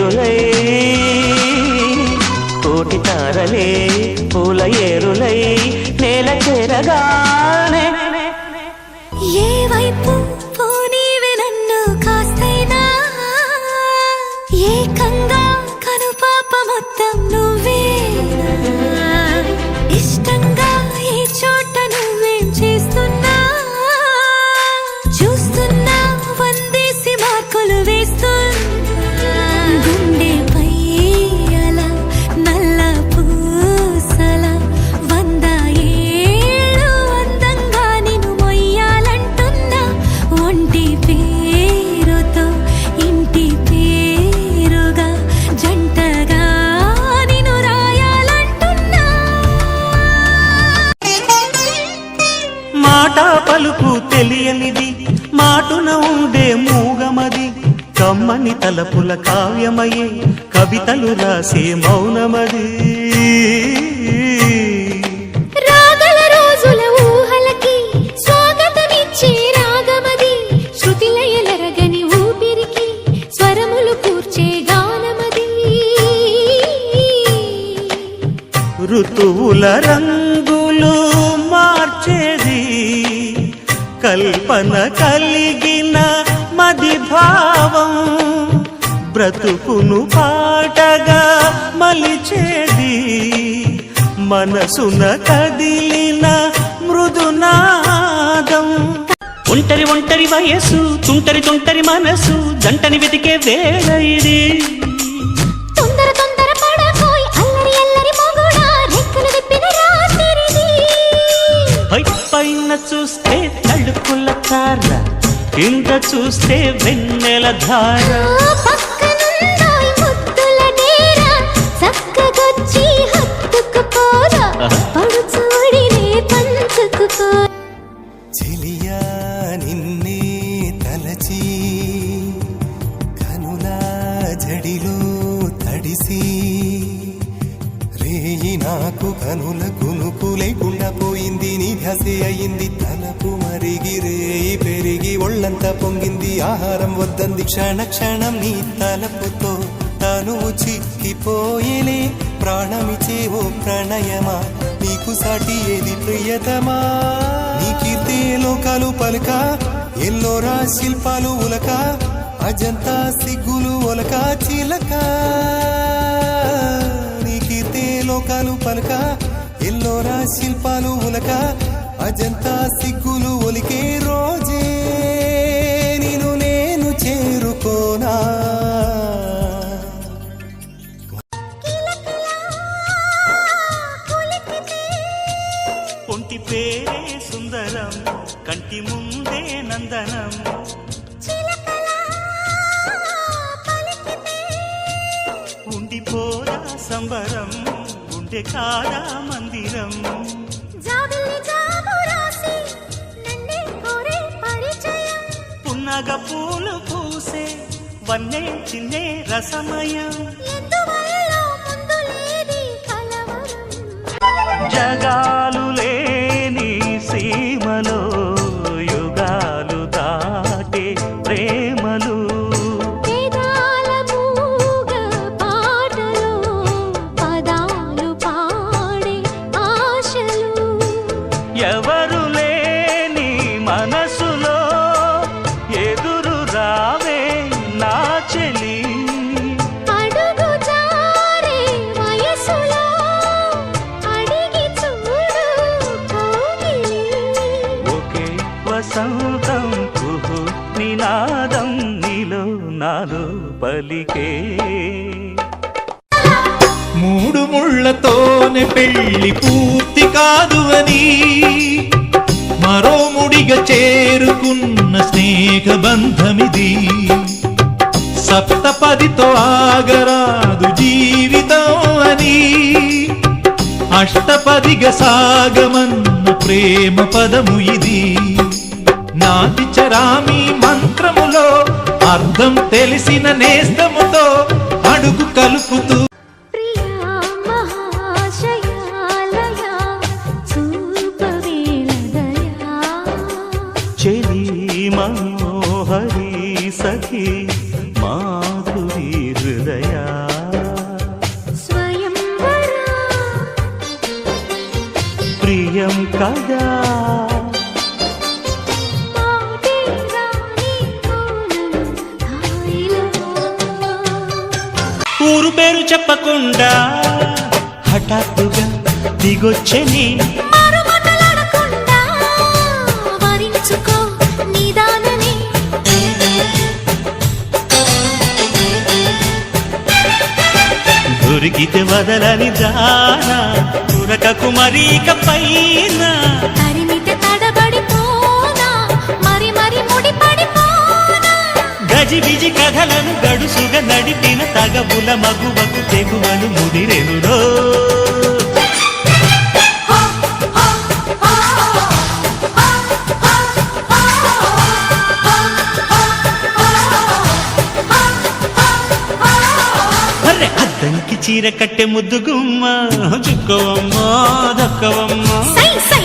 ఏరులై కోటి తారలే పూల ఏరులై నేల చేరగానే ఏ వైపు పోనీవే నన్ను కాస్తైనా ఏకంగా కనుపాప మొత్తం నువ్వే ఇష్టంగా ఏ చోట నువ్వేం చేస్తున్నా చూస్తున్నా వందేసి మార్కులు వేస్తున్నా గుండెపై అలా నల్ల పూసల 100 ఏళ్ళు అందంగా నిన్ను మొయ్యాలంటున్నా ఒంటి పేరుతో ఇంటి పేరుగా జంటగా నిన్ను రాయాలంటున్నా మాట పలుకు తెలియనిది మాటున ఉండే మూగమది కమ్మని తలపుల కావ్యమయే కవితలు రాసే మౌనమది రాగల రోజుల ఊహలకి స్వాగతమిచ్చే రాగమది శృతిలయలరగని ఊపిరికి స్వరములు కూర్చే గానమది ఋతువుల రంగులు మార్చేది కల్పన కలిగిన మది భావం బ్రతుకును పాటగా మలిచేది మనసున కదిలిన మృదునాదం ఒంటరి ఒంటరి వయస్సు తుంటరి తుంటరి మనసు జంటని వెతికే వేళ ఇది తొందర తొందర పడకోయ్ అల్లరి అల్లరి మొగుడా రెక్కలు విప్పిన రాత్రిది పైన చూస్తే తడుకుల తార కింద చూస్తే వెన్నెల ధార పక్కనున్నాయి ముద్దుల డేరా చక్కగొచ్చి హత్తుకుపోరా పడుచూడినే పంచుకుపో చెలియా నిన్నే తలచి కనుల జడిలో తడిసి రేయి నాకు కనుల కునుకు లేకుండా పోయింది నీ ధ్యాసే అయింది తలపు మరిగి రేయి పెరిగి ఒళ్ళంతా పొంగింది ఆహారం వద్దంది క్షణ క్షణం నీ తలపుతో తను చిక్కిపోయేలే ప్రాణమిచే ఓ ప్రణయమా నీకు సాటి ఏది ప్రియతమా నీ కీర్తే లోకాలు పలుక ఎల్లోరా శిల్పాలు ఉలక అజంతా సిగ్గులు ఒలక చిలక నీ కీర్తే లోకాలు పలుక ఎల్లోరా శిల్పాలు ఉలక అజంతా సిగ్గులు ఒలికే రోజే నిన్ను నేను చేరుకోనా ఒంటి పేరే సుందరం కంటి ముందే నందనం ఉండిపోరా సంబరం గుండె కాదా మందిరం పున్నగ పూలు పూసే వన్నే చిన్నే రసమయం జగాలు లేని సీమలో యుగాలు దాటే ప్రేమలు ఎవరు లేని మనసులో ఎదురు రావే నా చెలి అడుగు జారే వయసులో అడిగి చూడు కోగిలి ఒకే వసంతం కుహు నినాదం నీలో నాలో పలికే మూడు ముళ్ళతోనే పెళ్లి పూర్తి కాదు అని మరో ముడిగా చేరుకున్న స్నేహ బంధమిది సప్తపదితో ఆగరాదు జీవితం అని అష్టపదిగా సాగమన్న ప్రేమ పదము ఇది నాటి చరామి మంత్రములో అర్థం తెలిసిన నేస్తముతో అడుగు కలుపుతూ మనోహరి సఖి మాధురి హృదయ ఊరు పేరు చెప్పకుండా హఠాత్తుగా దిగొచ్చని మారు మాటలాడకుండా వరించుకో నిదానమే. దొరికితే వదలని దానా ఉరకకు మరీక పైన తరిమితే తడబడిపోనా మరి మరి ముడిపడిపోనా. గజిబిజి కథలను గడుసుగా నడిపిన తగబుల మగువకు తెగువలు ముదిరెనురో. అర్రె అద్దంకి చీర కట్టె ముద్దు గుమ్మ చుక్కవమ్మ దక్కవమ్మ. సై సై